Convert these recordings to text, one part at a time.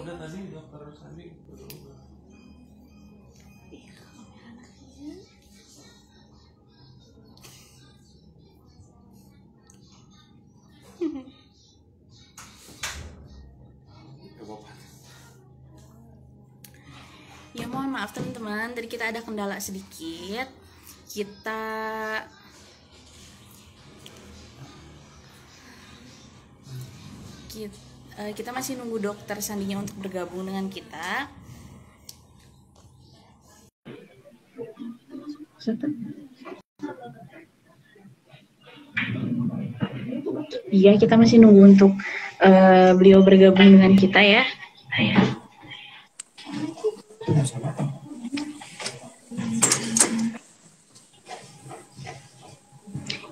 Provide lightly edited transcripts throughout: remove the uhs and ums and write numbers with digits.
udah tadi dokter Sandi udah. Ya mohon maaf teman-teman, tadi kita ada kendala sedikit. Kita masih nunggu dokter Sandinya untuk bergabung dengan kita. Iya, kita masih nunggu untuk beliau bergabung dengan kita ya.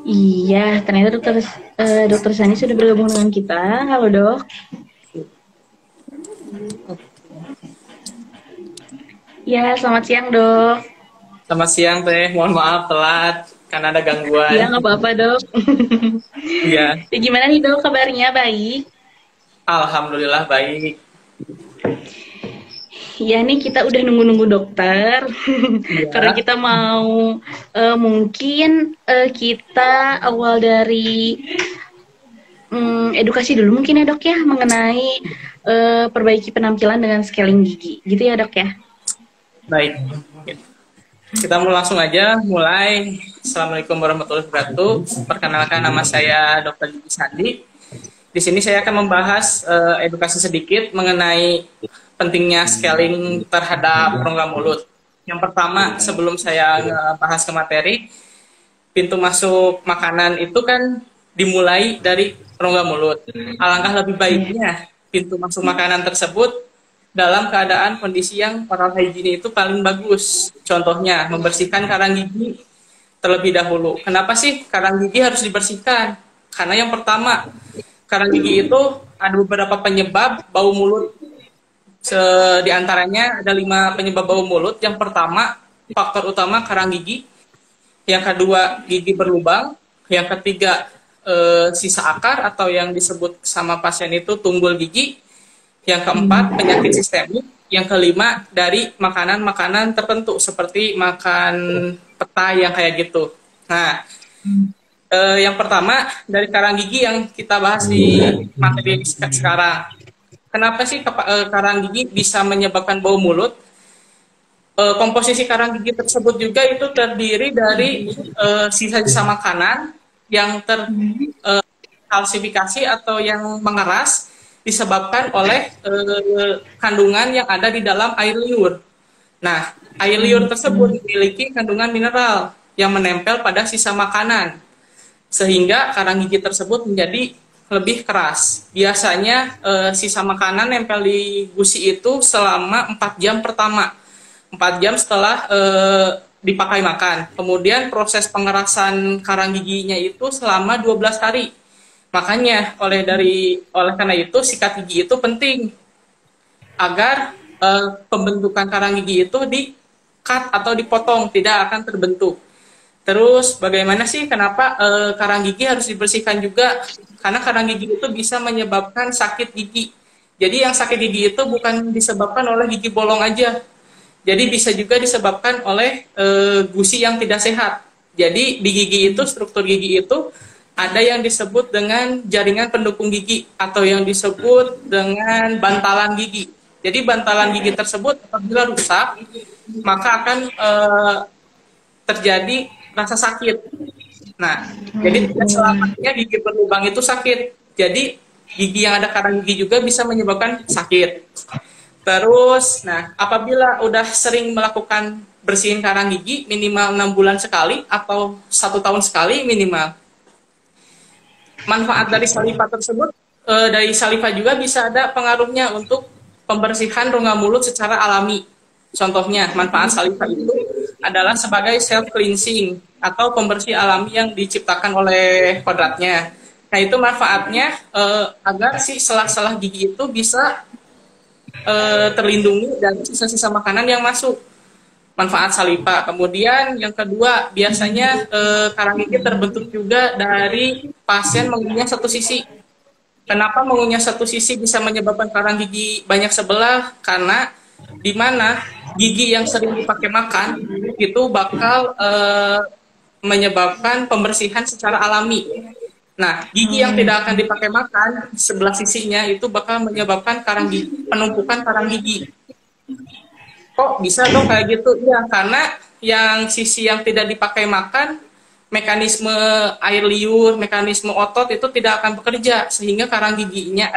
Iya, ternyata dokter Sani sudah bergabung dengan kita. Halo dok. Ya, selamat siang dok. Selamat siang teh, mohon maaf telat karena ada gangguan. Iya, nggak apa-apa dok. Iya. Ya, gimana nih dok kabarnya, baik? Alhamdulillah baik. Ya nih kita udah nunggu-nunggu dokter karena kita mau mungkin kita awal dari edukasi dulu mungkin ya dok ya mengenai perbaiki penampilan dengan scaling gigi gitu ya dok ya. Baik. Kita mau langsung aja mulai. Assalamualaikum warahmatullahi wabarakatuh. Perkenalkan nama saya Dr. Gigi Sandi. Di sini saya akan membahas edukasi sedikit mengenai pentingnya scaling terhadap rongga mulut. Yang pertama, sebelum saya bahas ke materi, pintu masuk makanan itu kan dimulai dari rongga mulut. Alangkah lebih baiknya pintu masuk makanan tersebut dalam keadaan kondisi yang oral hygiene itu paling bagus. Contohnya, membersihkan karang gigi terlebih dahulu. Kenapa sih karang gigi harus dibersihkan? Karena yang pertama, karang gigi itu ada beberapa penyebab bau mulut. Di antaranya ada 5 penyebab bau mulut. Yang pertama, faktor utama karang gigi. Yang kedua, gigi berlubang. Yang ketiga, sisa akar atau yang disebut sama pasien itu tunggul gigi. Yang keempat, penyakit sistemik. Yang kelima, dari makanan-makanan tertentu seperti makan petai yang kayak gitu. Nah, yang pertama dari karang gigi yang kita bahas di materi sekarang. Kenapa sih karang gigi bisa menyebabkan bau mulut? Komposisi karang gigi tersebut juga itu terdiri dari sisa-sisa makanan yang terkalsifikasi atau yang mengeras disebabkan oleh kandungan yang ada di dalam air liur. Nah, air liur tersebut memiliki kandungan mineral yang menempel pada sisa makanan, sehingga karang gigi tersebut menjadi lebih keras. Biasanya sisa makanan nempel di gusi itu selama 4 jam pertama. 4 jam setelah dipakai makan. Kemudian proses pengerasan karang giginya itu selama 12 hari. Makanya oleh karena itu sikat gigi itu penting agar pembentukan karang gigi itu di-cut atau dipotong, tidak akan terbentuk. Terus bagaimana sih kenapa karang gigi harus dibersihkan juga? Karena karang gigi itu bisa menyebabkan sakit gigi. Jadi yang sakit gigi itu bukan disebabkan oleh gigi bolong aja. Jadi bisa juga disebabkan oleh gusi yang tidak sehat. Jadi di gigi itu, struktur gigi itu ada yang disebut dengan jaringan pendukung gigi atau yang disebut dengan bantalan gigi. Jadi bantalan gigi tersebut apabila rusak, maka akan terjadi rasa sakit. Nah, jadi tidak selamanya gigi berlubang itu sakit. Jadi gigi yang ada karang gigi juga bisa menyebabkan sakit. Terus, nah apabila udah sering melakukan bersihin karang gigi minimal 6 bulan sekali atau 1 tahun sekali minimal. Manfaat dari saliva tersebut, dari saliva juga bisa ada pengaruhnya untuk pembersihan rongga mulut secara alami. Contohnya, manfaat saliva itu adalah sebagai self-cleansing atau pembersih alami yang diciptakan oleh kodratnya. Nah, itu manfaatnya agar si selah-selah gigi itu bisa terlindungi dari sisa-sisa makanan yang masuk. Manfaat saliva. Kemudian yang kedua, biasanya karang gigi terbentuk juga dari pasien mengunyah satu sisi. Kenapa mengunyah satu sisi bisa menyebabkan karang gigi banyak sebelah? Karena di mana gigi yang sering dipakai makan itu bakal menyebabkan pembersihan secara alami. Nah, gigi yang tidak akan dipakai makan sebelah sisinya itu bakal menyebabkan karang gigi, penumpukan karang gigi. Kok bisa dong kayak gitu? Ya, karena yang sisi yang tidak dipakai makan, mekanisme air liur, mekanisme otot itu tidak akan bekerja sehingga karang giginya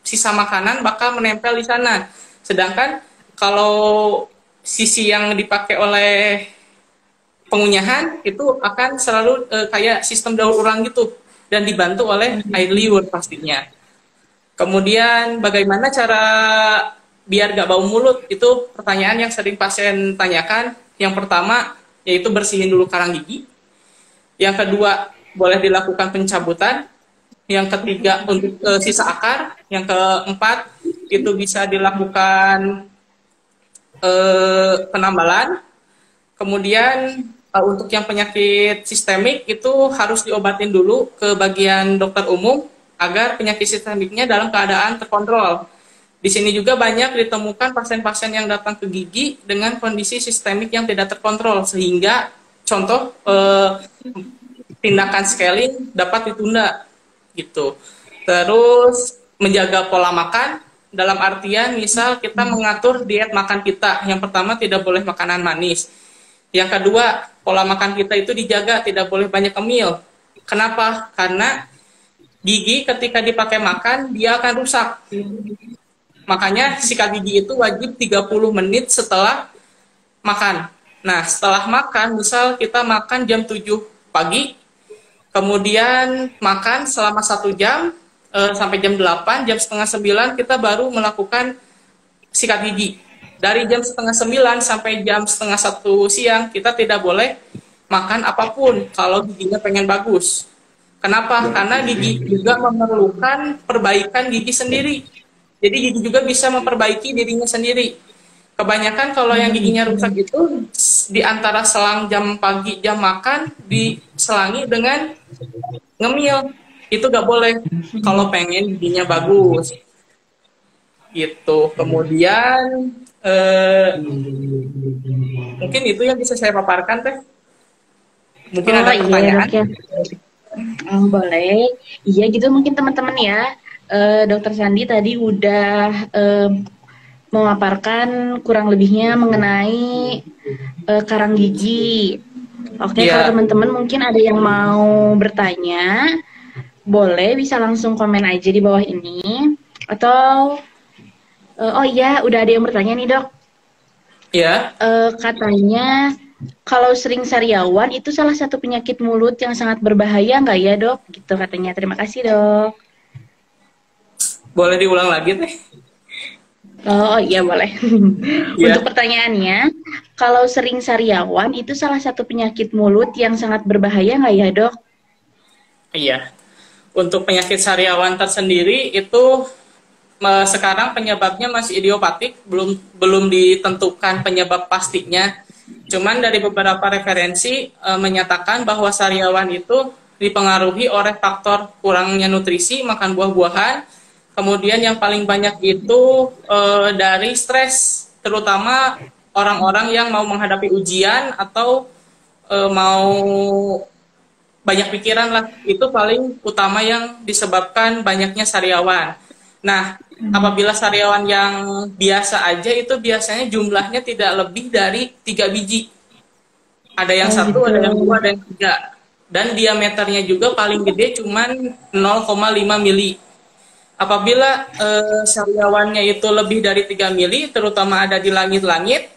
sisa makanan bakal menempel di sana. Sedangkan kalau sisi yang dipakai oleh pengunyahan itu akan selalu kayak sistem daur ulang gitu dan dibantu oleh air liur pastinya. Kemudian bagaimana cara biar gak bau mulut? Itu pertanyaan yang sering pasien tanyakan. Yang pertama yaitu bersihin dulu karang gigi. Yang kedua boleh dilakukan pencabutan. Yang ketiga untuk sisa akar. Yang keempat itu bisa dilakukan penambalan. Kemudian untuk yang penyakit sistemik itu harus diobatin dulu ke bagian dokter umum agar penyakit sistemiknya dalam keadaan terkontrol. Di sini juga banyak ditemukan pasien-pasien yang datang ke gigi dengan kondisi sistemik yang tidak terkontrol sehingga contoh tindakan scaling dapat ditunda gitu. Terus menjaga pola makan dalam artian misal kita mengatur diet makan kita. Yang pertama tidak boleh makanan manis. Yang kedua, pola makan kita itu dijaga, tidak boleh banyak kemil. Kenapa? Karena gigi ketika dipakai makan, dia akan rusak. Makanya sikat gigi itu wajib 30 menit setelah makan. Nah, setelah makan, misal kita makan jam 7 pagi, kemudian makan selama 1 jam, sampai jam 8, jam setengah 9, kita baru melakukan sikat gigi. Dari jam setengah 9 sampai jam setengah 1 siang, kita tidak boleh makan apapun kalau giginya pengen bagus. Kenapa? Karena gigi juga memerlukan perbaikan gigi sendiri. Jadi gigi juga bisa memperbaiki dirinya sendiri. Kebanyakan kalau yang giginya rusak itu di antara selang jam pagi, jam makan, diselangi dengan ngemil. Itu gak boleh kalau pengen giginya bagus. Gitu. Kemudian mungkin itu yang bisa saya paparkan, Teh. Mungkin ada pertanyaan? Iya, boleh. Iya gitu mungkin teman-teman ya. Dokter Sandi tadi udah memaparkan kurang lebihnya mengenai karang gigi. Oke, kalau teman-teman mungkin ada yang mau bertanya, boleh bisa langsung komen aja di bawah ini. Atau, oh iya, udah ada yang bertanya nih dok. Iya. Katanya, kalau sering sariawan itu salah satu penyakit mulut yang sangat berbahaya nggak ya dok? Gitu katanya. Terima kasih dok. Boleh diulang lagi, Teh? Oh iya boleh. Untuk pertanyaannya, kalau sering sariawan itu salah satu penyakit mulut yang sangat berbahaya nggak ya dok? Iya. Untuk penyakit sariawan tersendiri itu sekarang penyebabnya masih idiopatik, belum ditentukan penyebab pastinya. Cuman dari beberapa referensi menyatakan bahwa sariawan itu dipengaruhi oleh faktor kurangnya nutrisi, makan buah-buahan. Kemudian yang paling banyak itu dari stres, terutama orang-orang yang mau menghadapi ujian atau mau banyak pikiran lah. Itu paling utama yang disebabkan banyaknya sariawan. Nah, apabila sariawan yang biasa aja itu biasanya jumlahnya tidak lebih dari 3 biji. Ada yang 1, ada yang 2, ada yang 3. Dan diameternya juga paling gede cuman 0,5 mili. Apabila sariawannya itu lebih dari 3 mili, terutama ada di langit-langit,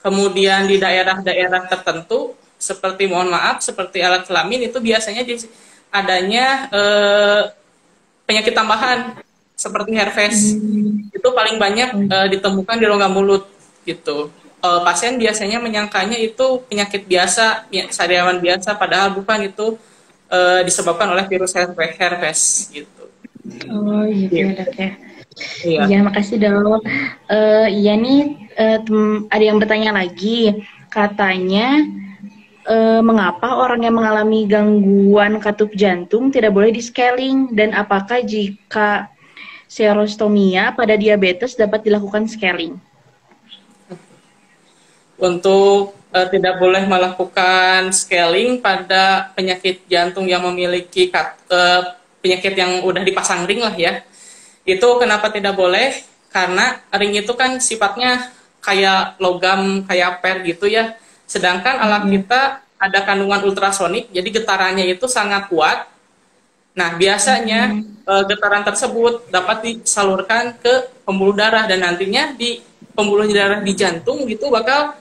kemudian di daerah-daerah tertentu, seperti mohon maaf, seperti alat kelamin, itu biasanya adanya penyakit tambahan, seperti herpes. Itu paling banyak ditemukan di rongga mulut, gitu. Pasien biasanya menyangkanya itu penyakit biasa, sariawan biasa, padahal bukan, itu disebabkan oleh virus herpes, gitu. Oh gitu ya dok ya. Iya makasih dok. Iya nih ada yang bertanya lagi, katanya mengapa orang yang mengalami gangguan katup jantung tidak boleh di-scaling, dan apakah jika serostomia pada diabetes dapat dilakukan scaling? Untuk tidak boleh melakukan scaling pada penyakit jantung yang memiliki penyakit yang udah dipasang ring lah ya. Itu kenapa tidak boleh? Karena ring itu kan sifatnya kayak logam, kayak per gitu ya. Sedangkan alat kita ada kandungan ultrasonik, jadi getarannya itu sangat kuat. Nah, biasanya getaran tersebut dapat disalurkan ke pembuluh darah, dan nantinya di pembuluh darah di jantung gitu bakal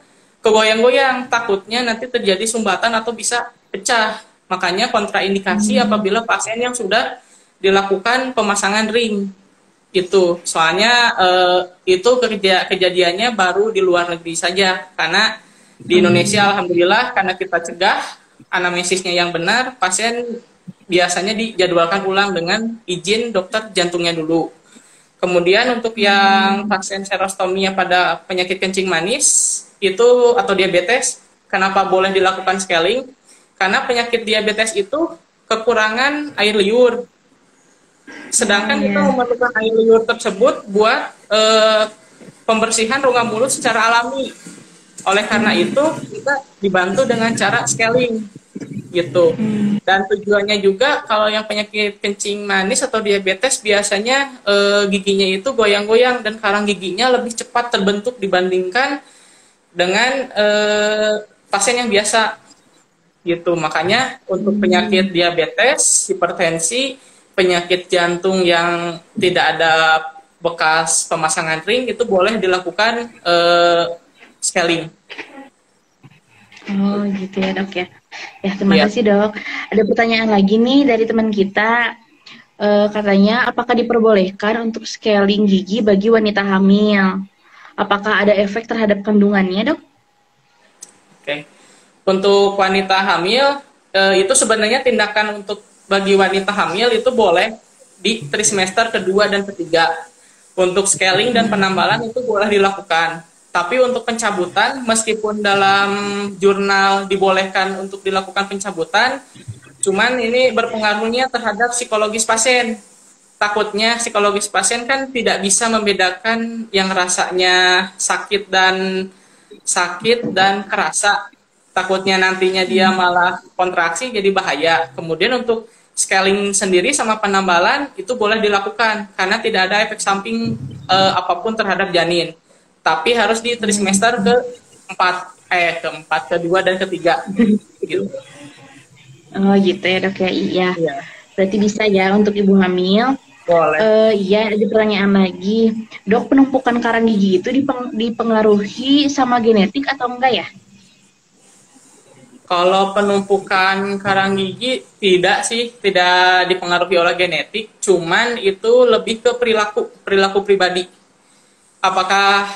kegoyang-goyang. Takutnya nanti terjadi sumbatan atau bisa pecah. Makanya kontraindikasi apabila pasien yang sudah dilakukan pemasangan ring. Itu soalnya itu kejadiannya baru di luar negeri saja, karena di Indonesia alhamdulillah karena kita cegah anamnesisnya yang benar, pasien biasanya dijadwalkan ulang dengan izin dokter jantungnya dulu. Kemudian untuk yang pasien serostomia pada penyakit kencing manis itu atau diabetes, kenapa boleh dilakukan scaling? Karena penyakit diabetes itu kekurangan air liur. Sedangkan kita memerlukan air liur tersebut buat pembersihan rongga mulut secara alami. Oleh karena itu kita dibantu dengan cara scaling gitu. Dan tujuannya juga kalau yang penyakit kencing manis atau diabetes biasanya giginya itu goyang-goyang dan karang giginya lebih cepat terbentuk dibandingkan dengan pasien yang biasa gitu. Makanya untuk penyakit diabetes, hipertensi, penyakit jantung yang tidak ada bekas pemasangan ring itu boleh dilakukan scaling. Oh gitu ya dok ya. Ya terima kasih dok. Ada pertanyaan lagi nih dari teman kita. Katanya apakah diperbolehkan untuk scaling gigi bagi wanita hamil? Apakah ada efek terhadap kandungannya dok? Oke. Untuk wanita hamil itu sebenarnya tindakan untuk bagi wanita hamil itu boleh di trimester kedua dan ketiga. Untuk scaling dan penambalan itu boleh dilakukan. Tapi untuk pencabutan, meskipun dalam jurnal dibolehkan untuk dilakukan pencabutan, cuman ini berpengaruhnya terhadap psikologis pasien. Takutnya psikologis pasien kan tidak bisa membedakan yang rasanya sakit dan kerasa. Takutnya nantinya dia malah kontraksi jadi bahaya. Kemudian untuk scaling sendiri sama penambalan itu boleh dilakukan karena tidak ada efek samping apapun terhadap janin. Tapi harus di trimester keempat, kedua dan ketiga. Gitu. Oh gitu ya dok ya, iya. Berarti bisa ya untuk ibu hamil. Boleh. Iya, ada pertanyaan lagi. Dok, penumpukan karang gigi itu dipengaruhi sama genetik atau enggak ya? Kalau penumpukan karang gigi tidak dipengaruhi oleh genetik, cuman itu lebih ke perilaku pribadi. Apakah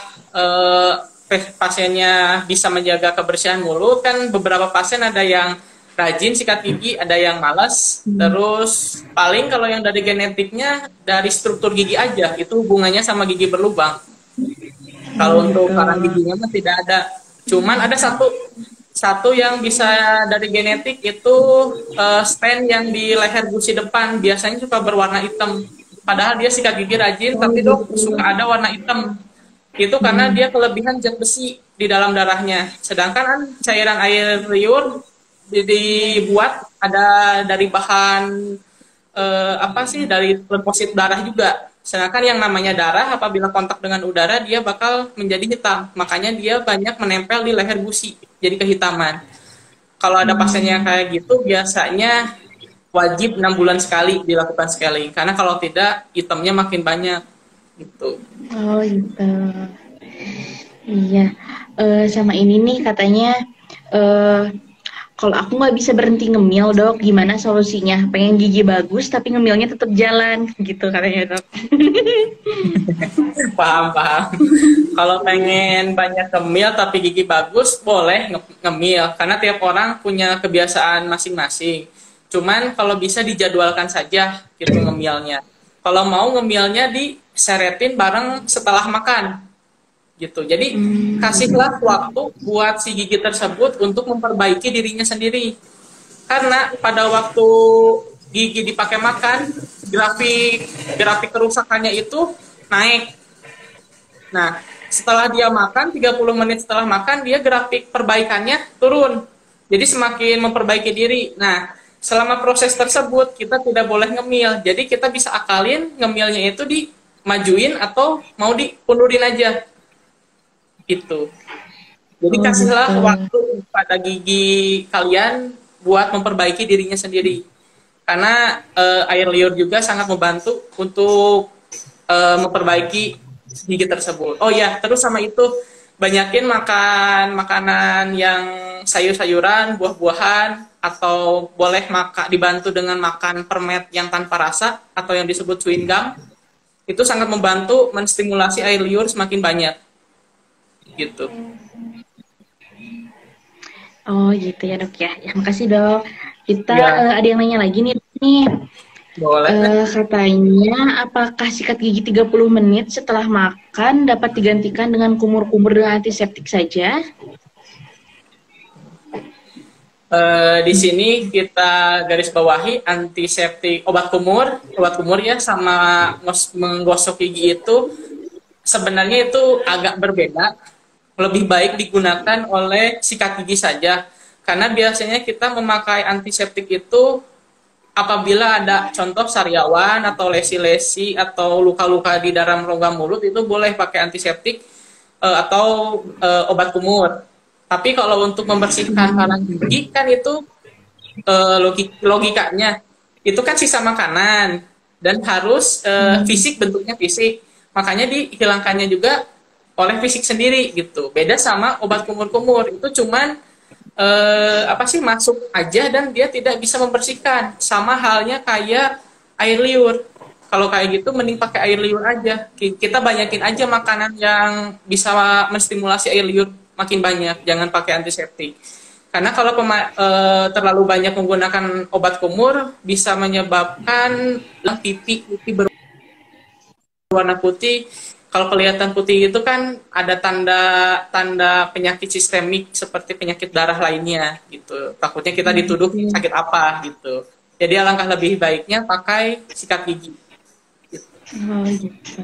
pasiennya bisa menjaga kebersihan mulut? Kan beberapa pasien ada yang rajin sikat gigi, ada yang malas. Terus paling kalau yang dari genetiknya dari struktur gigi aja, itu hubungannya sama gigi berlubang. Kalau untuk karang giginya mah tidak ada. Cuman ada satu yang bisa dari genetik itu stent yang di leher gusi depan biasanya suka berwarna hitam. Padahal dia sikat gigi rajin, tapi dok suka ada warna hitam. Itu karena dia kelebihan zat besi di dalam darahnya. Sedangkan cairan air liur dibuat ada dari bahan dari lemfosit darah juga. Sedangkan yang namanya darah apabila kontak dengan udara dia bakal menjadi hitam. Makanya dia banyak menempel di leher gusi, jadi kehitaman. Kalau ada pasien yang kayak gitu biasanya wajib 6 bulan sekali dilakukan scaling. Karena kalau tidak hitamnya makin banyak gitu. Oh gitu. Iya. Sama ini nih katanya kalau aku nggak bisa berhenti ngemil dok, gimana solusinya? Pengen gigi bagus tapi ngemilnya tetap jalan, gitu katanya dok. Paham. Kalau pengen banyak ngemil tapi gigi bagus, boleh ngemil. Karena tiap orang punya kebiasaan masing-masing. Cuman kalau bisa dijadwalkan saja gitu ngemilnya. Kalau mau ngemilnya diseretin bareng setelah makan. gitu. Jadi kasihlah waktu buat si gigi tersebut untuk memperbaiki dirinya sendiri. Karena pada waktu gigi dipakai makan, grafik kerusakannya itu naik. Nah, setelah dia makan, 30 menit setelah makan, dia grafik perbaikannya turun. Jadi semakin memperbaiki diri. Nah, selama proses tersebut, kita tidak boleh ngemil. Jadi kita bisa akalin ngemilnya itu dimajuin atau mau diundurin aja. Itu. Jadi kasihlah waktu pada gigi kalian buat memperbaiki dirinya sendiri. Karena air liur juga sangat membantu untuk memperbaiki gigi tersebut. Oh ya, terus sama itu banyakin makan makanan yang sayur-sayuran, buah-buahan, atau boleh dibantu dengan makan permen yang tanpa rasa atau yang disebut chewing gum. Itu sangat membantu menstimulasi air liur semakin banyak. Gitu. Oh gitu ya dok ya. Ya makasih dok. Kita Ya. ada yang nanya lagi nih. Boleh. Katanya apakah sikat gigi 30 menit setelah makan dapat digantikan dengan kumur-kumur dengan antiseptik saja? Di sini kita garis bawahi antiseptik obat kumur ya sama menggosok gigi itu sebenarnya itu agak berbeda. Lebih baik digunakan oleh sikat gigi saja karena biasanya kita memakai antiseptik itu apabila ada contoh sariawan atau lesi-lesi atau luka-luka di dalam rongga mulut itu boleh pakai antiseptik atau obat kumur. Tapi kalau untuk membersihkan karang gigi kan itu logikanya itu kan sisa makanan dan harus fisik, bentuknya fisik. Makanya dihilangkannya juga oleh fisik sendiri gitu. Beda sama obat kumur-kumur itu cuman masuk aja dan dia tidak bisa membersihkan. Sama halnya kayak air liur. Kalau kayak gitu mending pakai air liur aja. Kita banyakin aja makanan yang bisa menstimulasi air liur makin banyak. Jangan pakai antiseptik. Karena kalau terlalu banyak menggunakan obat kumur bisa menyebabkan pipi berwarna putih. Kalau kelihatan putih itu kan ada tanda penyakit sistemik seperti penyakit darah lainnya gitu. Takutnya kita dituduh sakit apa gitu. Jadi alangkah lebih baiknya pakai sikat gigi. Gitu. Oh gitu.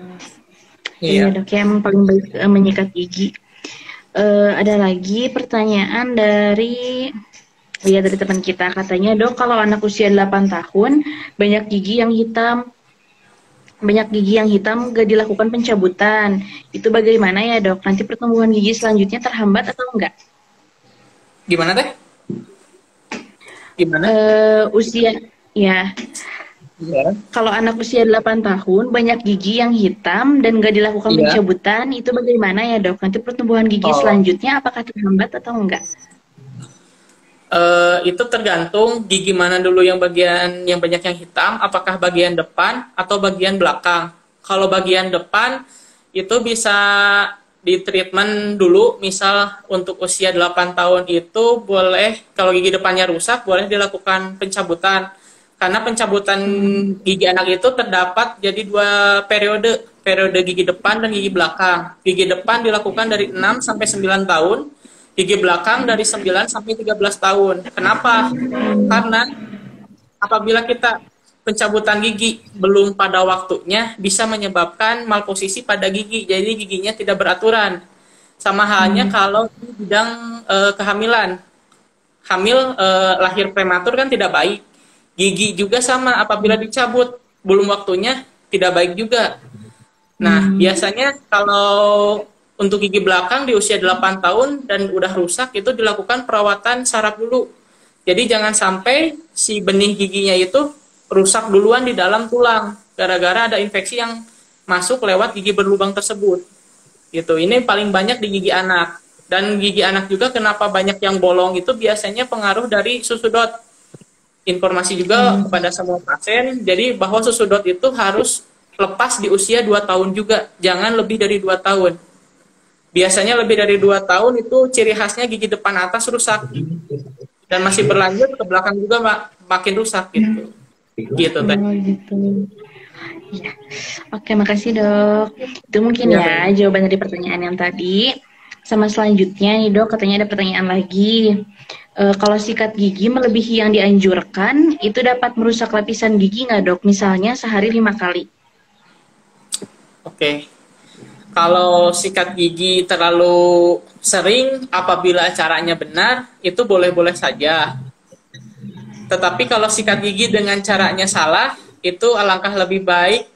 Iya. Dok ya, emang paling baik menyikat gigi. Ada lagi pertanyaan dari teman kita, katanya dok kalau anak usia 8 tahun banyak gigi yang hitam gak dilakukan pencabutan. Itu bagaimana ya dok? Nanti pertumbuhan gigi selanjutnya terhambat atau enggak? Gimana teh? Gimana? Usia, ya. Kalau anak usia 8 tahun banyak gigi yang hitam dan gak dilakukan pencabutan, itu bagaimana ya dok? Nanti pertumbuhan gigi selanjutnya apakah terhambat atau enggak? Itu tergantung gigi mana dulu yang bagian yang banyak yang hitam, apakah bagian depan atau bagian belakang. Kalau bagian depan itu bisa di treatment dulu, misal untuk usia 8 tahun itu boleh, kalau gigi depannya rusak boleh dilakukan pencabutan. Karena pencabutan gigi anak itu terdapat jadi 2 periode gigi depan dan gigi belakang. Gigi depan dilakukan dari 6 sampai 9 tahun. Gigi belakang dari 9 sampai 13 tahun. Kenapa? Karena apabila kita pencabutan gigi belum pada waktunya bisa menyebabkan malposisi pada gigi. Jadi giginya tidak beraturan. Sama halnya kalau di bidang kehamilan. Hamil lahir prematur kan tidak baik. Gigi juga sama, apabila dicabut belum waktunya tidak baik juga. Nah, biasanya kalau untuk gigi belakang di usia 8 tahun dan udah rusak itu dilakukan perawatan saraf dulu. Jadi jangan sampai si benih giginya itu rusak duluan di dalam tulang gara-gara ada infeksi yang masuk lewat gigi berlubang tersebut. Gitu. Ini paling banyak di gigi anak. Dan gigi anak juga kenapa banyak yang bolong itu biasanya pengaruh dari susudot. Informasi juga kepada semua pasien, jadi bahwa susudot itu harus lepas di usia 2 tahun juga, jangan lebih dari 2 tahun. Biasanya lebih dari 2 tahun itu ciri khasnya gigi depan atas rusak. Dan masih berlanjut ke belakang juga makin rusak gitu. Gitu teh. Gitu. Iya. Oke, makasih dok. Itu mungkin Iya, ya baik. jawaban dari pertanyaan yang tadi. Sama selanjutnya nih dok, katanya ada pertanyaan lagi. Kalau sikat gigi melebihi yang dianjurkan, itu dapat merusak lapisan gigi nggak dok? Misalnya sehari 5 kali. Oke. Kalau sikat gigi terlalu sering, apabila caranya benar, itu boleh-boleh saja. Tetapi kalau sikat gigi dengan caranya salah, itu alangkah lebih baik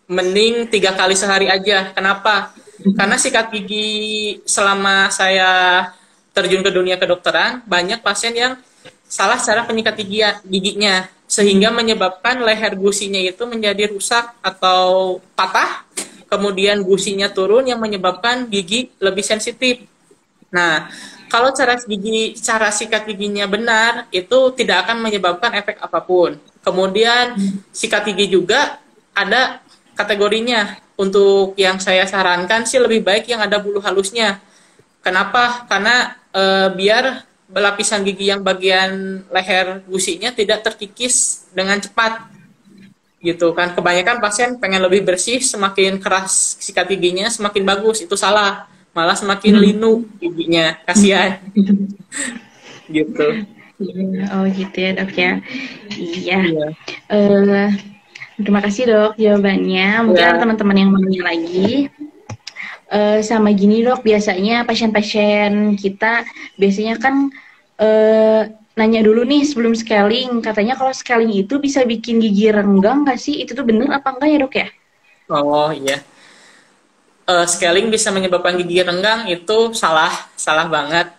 mending 3 kali sehari aja. Kenapa? Karena sikat gigi selama saya terjun ke dunia kedokteran, banyak pasien yang salah cara penyikat giginya, sehingga menyebabkan leher gusinya itu menjadi rusak atau patah, kemudian gusinya turun yang menyebabkan gigi lebih sensitif. Nah, kalau cara sikat giginya benar, itu tidak akan menyebabkan efek apapun. Kemudian sikat gigi juga ada kategorinya. Untuk yang saya sarankan sih lebih baik yang ada bulu halusnya. Kenapa? Karena biar lapisan gigi yang bagian leher gusinya tidak terkikis dengan cepat. Gitu kan. Kebanyakan pasien pengen lebih bersih, semakin keras sikat giginya semakin bagus. Itu salah. Malah semakin linu giginya. Kasihan. Gitu. Oh gitu ya dok ya. Iya. Iya. Eh, Terima kasih dok jawabannya. Mungkin Ya. ada teman-teman yang mau nanya lagi. Sama gini dok, biasanya pasien-pasien kita biasanya kan nanya dulu nih sebelum scaling. Katanya kalau scaling itu bisa bikin gigi renggang nggak sih? Itu tuh bener apa enggak ya dok ya? Oh iya. Scaling bisa menyebabkan gigi renggang itu salah banget.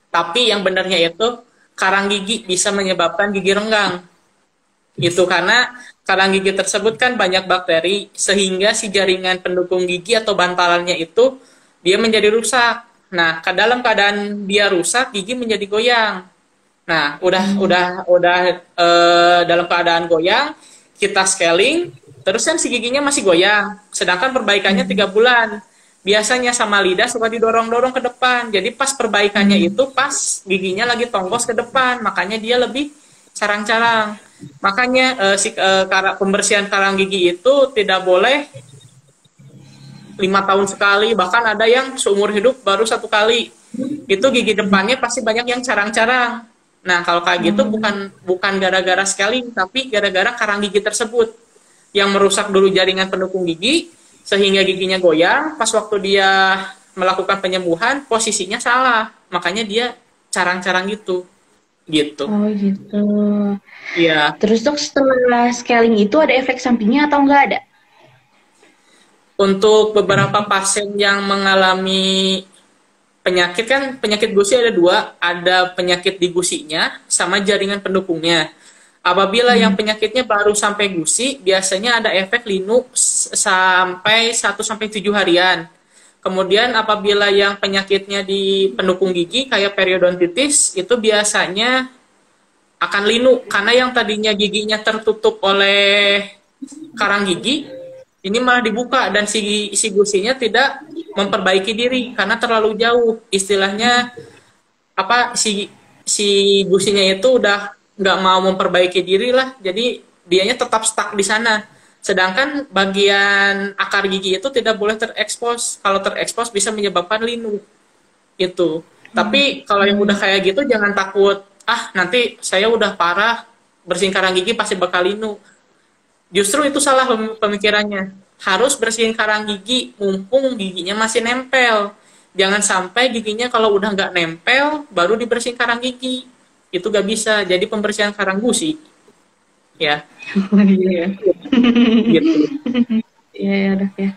Tapi yang benarnya itu karang gigi bisa menyebabkan gigi renggang. Itu karena karang gigi tersebut kan banyak bakteri sehingga si jaringan pendukung gigi atau bantalannya itu dia menjadi rusak. Nah, dalam keadaan dia rusak, gigi menjadi goyang. Nah, dalam keadaan goyang, kita scaling, terus kan si giginya masih goyang. Sedangkan perbaikannya 3 bulan. Biasanya sama lidah suka didorong-dorong ke depan. Jadi pas perbaikannya itu pas giginya lagi tonggos ke depan, makanya dia lebih carang-carang. Makanya pembersihan karang gigi itu tidak boleh 5 tahun sekali, bahkan ada yang seumur hidup baru 1 kali. Itu gigi depannya pasti banyak yang carang-carang. Nah, kalau kayak gitu bukan gara-gara scaling, tapi gara-gara karang gigi tersebut yang merusak dulu jaringan pendukung gigi, sehingga giginya goyang. Pas waktu dia melakukan penyembuhan, posisinya salah, makanya dia carang-carang gitu. Oh gitu. Iya. Terus dok setelah scaling itu ada efek sampingnya atau enggak ada? Untuk beberapa pasien yang mengalami penyakit, kan penyakit gusi ada 2, ada penyakit di gusinya sama jaringan pendukungnya. Apabila yang penyakitnya baru sampai gusi, biasanya ada efek linu sampai 1-7 harian. Kemudian apabila yang penyakitnya di pendukung gigi kayak periodontitis, itu biasanya akan linu karena yang tadinya giginya tertutup oleh karang gigi ini malah dibuka dan si gusinya tidak memperbaiki diri karena terlalu jauh. Istilahnya apa, si gusinya itu udah nggak mau memperbaiki diri lah, jadi dianya tetap stuck di sana. Sedangkan bagian akar gigi itu tidak boleh terekspos. Kalau terekspos bisa menyebabkan linu itu. Tapi kalau yang udah kayak gitu jangan takut. Ah, nanti saya udah parah, bersihin karang gigi pasti bakal linu. Justru itu salah pemikirannya. Harus bersihin karang gigi mumpung giginya masih nempel. Jangan sampai giginya kalau udah nggak nempel baru dibersihin karang gigi. Itu nggak bisa. Jadi pembersihan karang gusi. Ya. Iya. Gitu. Iya ya dok ya.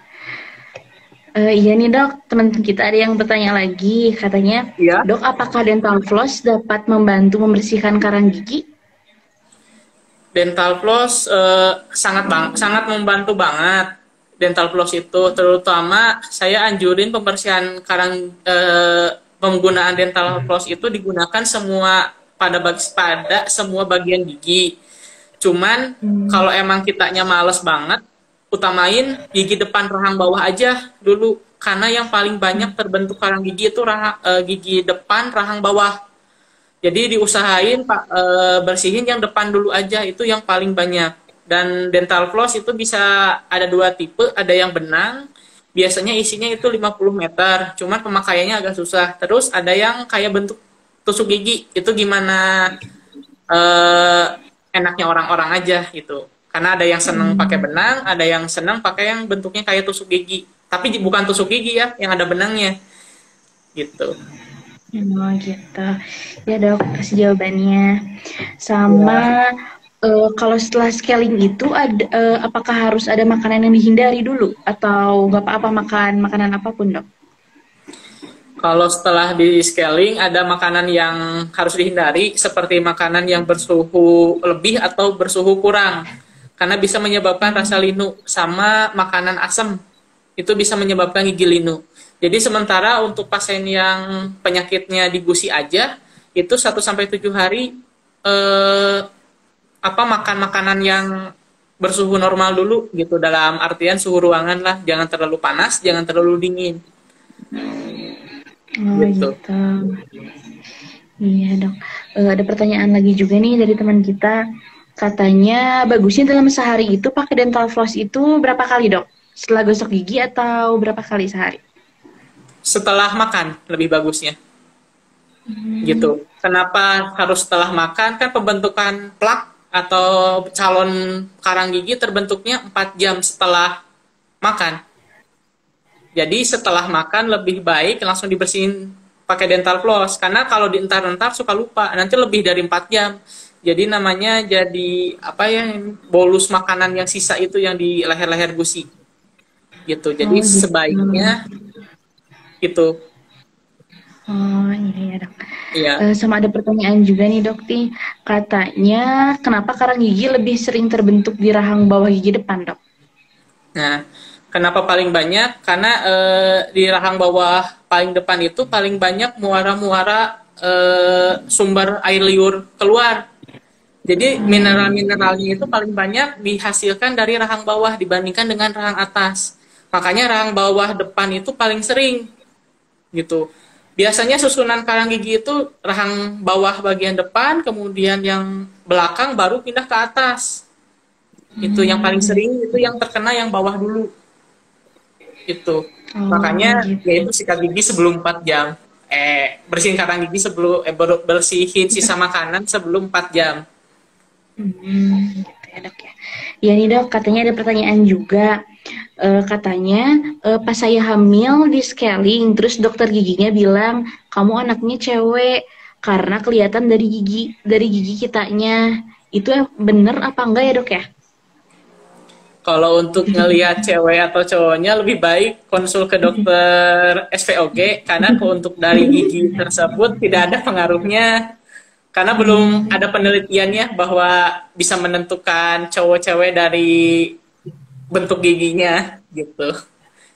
Iya nih dok, teman kita ada yang bertanya lagi, katanya, Ya. dok apakah dental floss dapat membantu membersihkan karang gigi? Dental floss sangat membantu banget. Dental floss itu terutama saya anjurin pembersihan penggunaan dental floss itu digunakan pada semua bagian gigi. Cuman kalau emang kitanya males banget, utamain gigi depan rahang bawah aja dulu karena yang paling banyak terbentuk karang gigi itu gigi depan rahang bawah. Jadi diusahain bersihin yang depan dulu aja, itu yang paling banyak. Dan dental floss itu bisa ada dua tipe, ada yang benang, biasanya isinya itu 50 meter, cuman pemakaiannya agak susah. Terus ada yang kayak bentuk tusuk gigi, itu gimana eh, enaknya orang-orang aja gitu. Karena ada yang seneng pakai benang, ada yang seneng pakai yang bentuknya kayak tusuk gigi. Tapi bukan tusuk gigi ya, yang ada benangnya gitu. Oh gitu. Ya dok, kasih jawabannya. Sama kalau setelah scaling itu apakah harus ada makanan yang dihindari dulu atau nggak apa-apa makan makanan apapun dok? Kalau setelah di scaling ada makanan yang harus dihindari seperti makanan yang bersuhu lebih atau bersuhu kurang karena bisa menyebabkan rasa linu, sama makanan asam itu bisa menyebabkan gigi linu. Jadi sementara untuk pasien yang penyakitnya di gusi aja itu 1 sampai 7 hari makan makanan yang bersuhu normal dulu gitu, dalam artian suhu ruangan lah, jangan terlalu panas, jangan terlalu dingin. Oh gitu. Iya dok. Ada pertanyaan lagi juga nih dari teman kita. Katanya bagusnya dalam sehari itu pakai dental floss itu berapa kali dok? Setelah gosok gigi atau berapa kali sehari? Setelah makan lebih bagusnya. Gitu. Kenapa harus setelah makan? Kan pembentukan plak atau calon karang gigi terbentuknya 4 jam setelah makan. Jadi setelah makan lebih baik langsung dibersihin pakai dental floss, karena kalau dientar-entar suka lupa, nanti lebih dari 4 jam. Jadi namanya jadi bolus makanan yang sisa itu yang di leher-leher gusi. Gitu. Jadi sebaiknya itu. Oh iya dok. Iya. Sama ada pertanyaan juga nih dok nih. Katanya kenapa karang gigi lebih sering terbentuk di rahang bawah gigi depan dok? Nah, kenapa paling banyak? Karena di rahang bawah paling depan itu paling banyak muara-muara sumber air liur keluar. Jadi mineral-mineralnya itu paling banyak dihasilkan dari rahang bawah dibandingkan dengan rahang atas. Makanya rahang bawah depan itu paling sering gitu. Biasanya susunan karang gigi itu rahang bawah bagian depan, kemudian yang belakang baru pindah ke atas. Itu yang paling sering, itu yang terkena yang bawah dulu. Itu. Makanya yaitu sikat gigi sebelum 4 jam. Bersihin karang gigi sebelum bersihin sisa makanan sebelum 4 jam. Gitu ya dok ya. Ya nih dok, katanya ada pertanyaan juga. Katanya pas saya hamil di scaling, terus dokter giginya bilang kamu anaknya cewek karena kelihatan dari gigi kitanya. Itu bener apa enggak ya dok ya? Kalau untuk ngelihat cewek atau cowoknya lebih baik konsul ke dokter SPOG, karena untuk dari gigi tersebut tidak ada pengaruhnya, karena belum ada penelitiannya bahwa bisa menentukan cowok-cewek dari bentuk giginya gitu.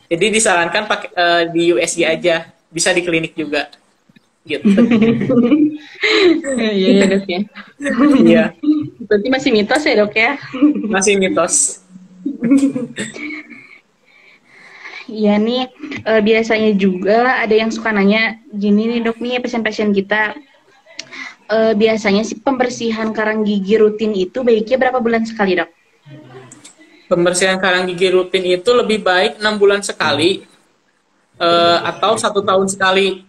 Jadi disarankan pakai di USG aja, bisa di klinik juga gitu. Iya dok ya. Iya. Berarti masih mitos ya dok ya? Masih mitos. Iya nih, biasanya juga ada yang suka nanya gini nih dok nih, pasien-pasien kita biasanya sih pembersihan karang gigi rutin itu baiknya berapa bulan sekali dok? Pembersihan karang gigi rutin itu lebih baik 6 bulan sekali atau 1 tahun sekali.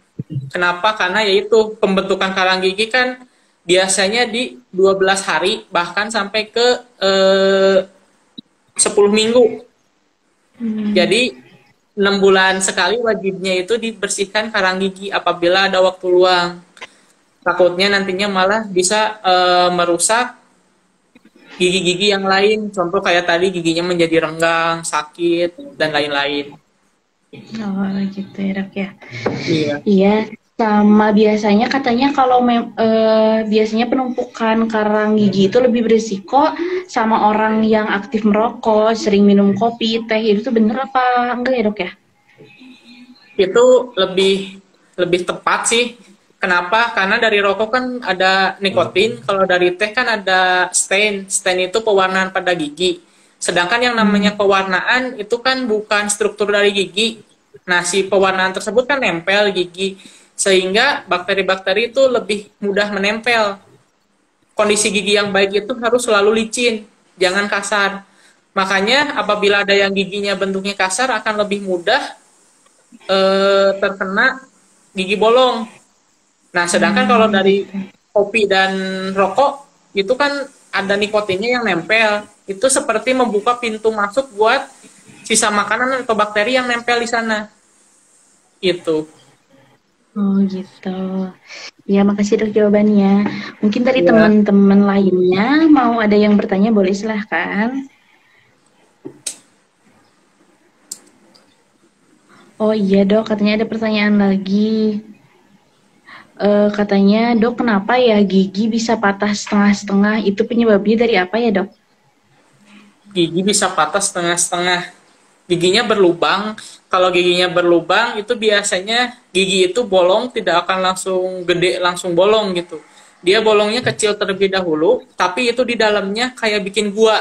Kenapa? Karena yaitu pembentukan karang gigi kan biasanya di 12 hari bahkan sampai ke 10 minggu. Jadi 6 bulan sekali wajibnya itu dibersihkan karang gigi apabila ada waktu luang. Takutnya nantinya malah bisa merusak gigi-gigi yang lain, contoh kayak tadi giginya menjadi renggang, sakit, dan lain-lain. Oh gitu ya dok ya. Iya. Iya, sama biasanya katanya kalau biasanya penumpukan karang gigi itu lebih berisiko sama orang yang aktif merokok, sering minum kopi, teh, itu tuh bener apa enggak ya dok ya? Itu lebih tepat sih. Kenapa? Karena dari rokok kan ada nikotin, kalau dari teh kan ada stain. Stain itu pewarnaan pada gigi. Sedangkan yang namanya pewarnaan itu kan bukan struktur dari gigi. Nah, si pewarnaan tersebut kan nempel gigi. Sehingga bakteri-bakteri itu lebih mudah menempel. Kondisi gigi yang baik itu harus selalu licin. jangan kasar. Makanya apabila ada yang giginya bentuknya kasar akan lebih mudah terkena gigi bolong. Nah, sedangkan kalau dari Gitu. kopi dan rokok itu kan ada nikotinnya yang nempel. Itu seperti membuka pintu masuk buat sisa makanan atau bakteri yang nempel di sana. Itu. Oh gitu. Ya, makasih dok jawabannya. Mungkin dari Ya. teman-teman lainnya mau ada yang bertanya, boleh silahkan. Oh iya dok, katanya ada pertanyaan lagi. Katanya dok, kenapa ya gigi bisa patah setengah-setengah? Itu penyebabnya dari apa ya dok? Gigi bisa patah setengah-setengah. Giginya berlubang. Kalau giginya berlubang itu biasanya gigi itu bolong tidak akan langsung gede langsung bolong gitu. Dia bolongnya kecil terlebih dahulu, tapi itu di dalamnya kayak bikin gua.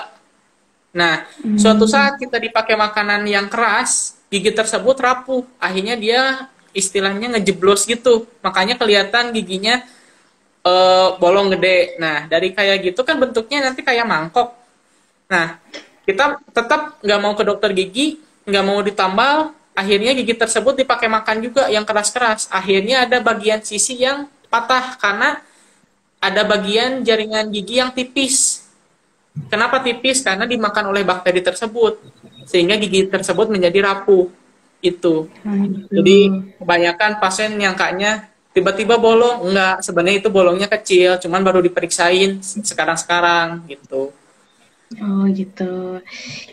Nah, suatu saat kita dipakai makanan yang keras, gigi tersebut rapuh. Akhirnya dia istilahnya ngejeblos gitu. Makanya kelihatan giginya bolong gede. Nah, dari kayak gitu kan bentuknya nanti kayak mangkok. Nah, kita tetap nggak mau ke dokter gigi, nggak mau ditambal, akhirnya gigi tersebut dipakai makan juga yang keras-keras. Akhirnya ada bagian sisi yang patah karena ada bagian jaringan gigi yang tipis. Kenapa tipis? Karena dimakan oleh bakteri tersebut, sehingga gigi tersebut menjadi rapuh. Itu. Jadi kebanyakan pasien nyangkanya tiba-tiba bolong, enggak, sebenarnya itu bolongnya kecil, cuman baru diperiksain sekarang-sekarang gitu. Oh gitu.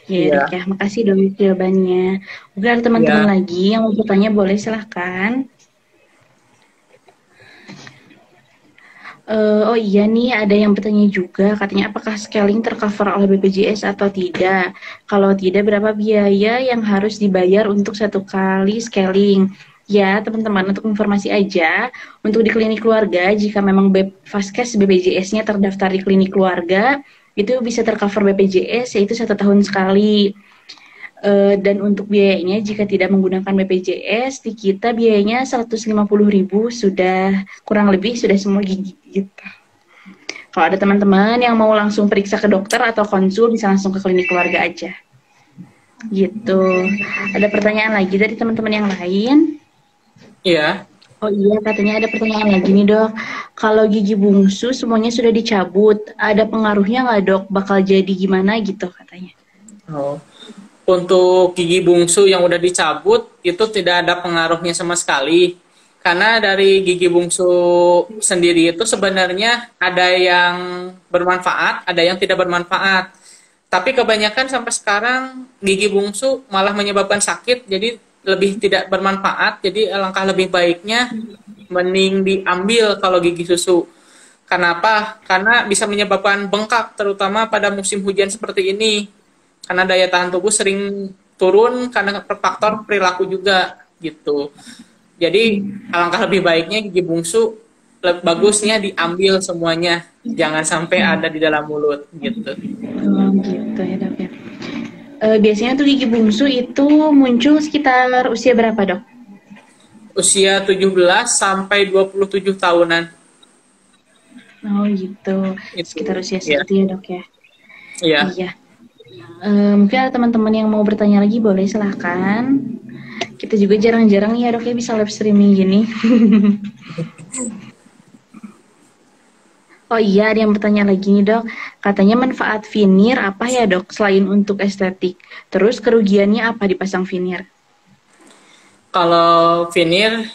Ya Iya. dok ya, makasih dok jawabannya. Mungkin ada teman-teman Iya. lagi yang mau bertanya, boleh silahkan. Oh iya nih, ada yang bertanya juga, katanya apakah scaling tercover oleh BPJS atau tidak? Kalau tidak, berapa biaya yang harus dibayar untuk satu kali scaling? Ya, teman-teman, untuk informasi aja, untuk di klinik keluarga, jika memang Vaskes BPJS-nya terdaftar di klinik keluarga, itu bisa tercover BPJS, yaitu 1 tahun sekali. Dan untuk biayanya jika tidak menggunakan BPJS di kita biayanya 150.000 sudah kurang lebih sudah semua gigi gitu. Kalau ada teman-teman yang mau langsung periksa ke dokter atau konsul bisa langsung ke klinik keluarga aja. Gitu. Ada pertanyaan lagi dari teman-teman yang lain? Iya. Oh iya, katanya ada pertanyaan lagi nih dok. Kalau gigi bungsu semuanya sudah dicabut, ada pengaruhnya nggak dok? Bakal jadi gimana gitu katanya? Oh. Untuk gigi bungsu yang udah dicabut itu tidak ada pengaruhnya sama sekali. Karena dari gigi bungsu sendiri itu sebenarnya ada yang bermanfaat, ada yang tidak bermanfaat. Tapi kebanyakan sampai sekarang gigi bungsu malah menyebabkan sakit, jadi lebih tidak bermanfaat. Jadi alangkah lebih baiknya mending diambil kalau gigi susu. Kenapa? Karena bisa menyebabkan bengkak, terutama pada musim hujan seperti ini. Karena daya tahan tubuh sering turun karena faktor perilaku juga gitu. Jadi alangkah lebih baiknya gigi bungsu bagusnya diambil semuanya, jangan sampai ada di dalam mulut gitu. Oh gitu ya dok ya. Biasanya tuh gigi bungsu itu muncul sekitar usia berapa dok? Usia 17 sampai 27 tahunan Oh gitu, itu. sekitar usia Ya. segitu ya dok ya. Iya. Iya. Mungkin ada teman-teman yang mau bertanya lagi, boleh silahkan. Kita juga jarang-jarang ya dok ya bisa live streaming gini. Oh iya, ada yang bertanya lagi nih dok. Katanya manfaat veneer apa ya dok selain untuk estetik? Terus kerugiannya apa dipasang veneer? Kalau veneer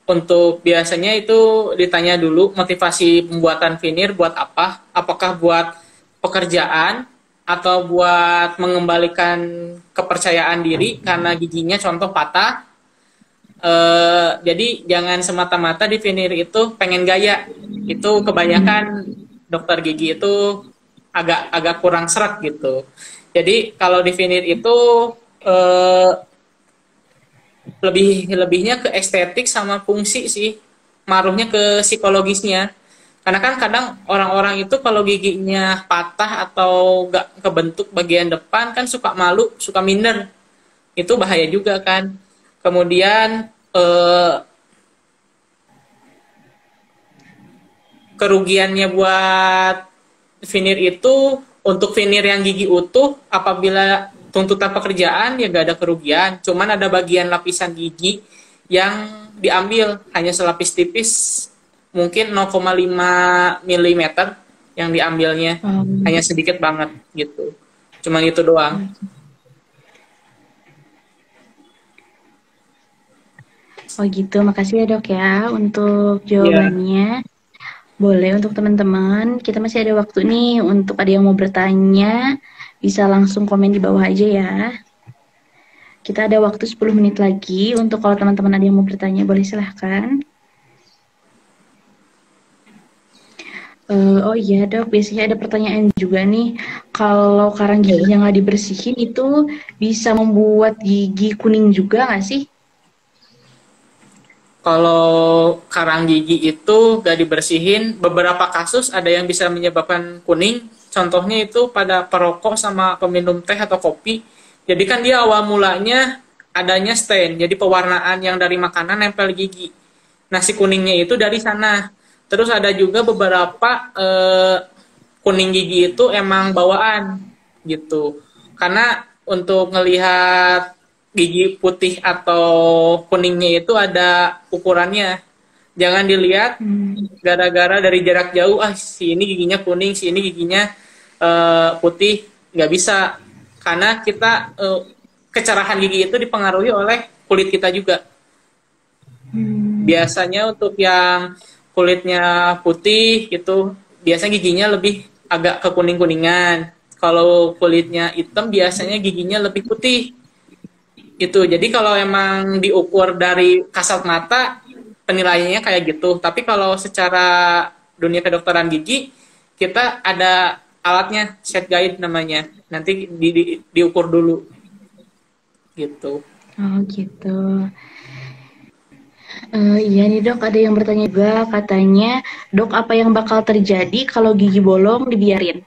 untuk biasanya itu ditanya dulu motivasi pembuatan veneer buat apa? Apakah buat pekerjaan atau buat mengembalikan kepercayaan diri karena giginya contoh patah. Jadi jangan semata-mata di veneer itu pengen gaya. Itu kebanyakan dokter gigi itu agak kurang serak gitu. Jadi kalau di veneer itu eh, lebihnya ke estetik sama fungsi sih, maruhnya ke psikologisnya. Karena kan kadang orang-orang itu kalau giginya patah atau gak kebentuk bagian depan kan suka malu, suka minder. Itu bahaya juga kan. Kemudian kerugiannya buat veneer itu untuk veneer yang gigi utuh, apabila tuntutan pekerjaan ya gak ada kerugian. Cuman ada bagian lapisan gigi yang diambil hanya selapis tipis, mungkin 0,5 mm yang diambilnya, hanya sedikit banget gitu. Cuman itu doang. Oh gitu, makasih ya dok ya untuk jawabannya. Boleh untuk teman-teman, kita masih ada waktu nih untuk ada yang mau bertanya, bisa langsung komen di bawah aja ya. Kita ada waktu 10 menit lagi untuk kalau teman-teman ada yang mau bertanya, boleh silahkan. Oh iya dok, biasanya ada pertanyaan juga nih, kalau karang gigi yang nggak dibersihin itu bisa membuat gigi kuning juga nggak sih? Kalau karang gigi itu gak dibersihin, beberapa kasus ada yang bisa menyebabkan kuning. Contohnya itu pada perokok sama peminum teh atau kopi. Jadi kan dia awal mulanya adanya stain, jadi pewarnaan yang dari makanan nempel gigi. Nah si kuningnya itu dari sana. Terus ada juga beberapa kuning gigi itu emang bawaan gitu. Karena untuk ngelihat gigi putih atau kuningnya itu ada ukurannya. Jangan dilihat gara-gara dari jarak jauh, si ini giginya kuning, si ini giginya putih. Nggak bisa. Karena kita kecerahan gigi itu dipengaruhi oleh kulit kita juga. Biasanya untuk yang kulitnya putih itu biasanya giginya lebih agak kekuning-kuningan. Kalau kulitnya hitam biasanya giginya lebih putih. Itu jadi kalau emang diukur dari kasat mata penilaiannya kayak gitu, tapi kalau secara dunia kedokteran gigi kita ada alatnya, set guide namanya, nanti diukur dulu gitu. Oh gitu. Iya nih dok, ada yang bertanya juga, katanya dok apa yang bakal terjadi kalau gigi bolong dibiarin?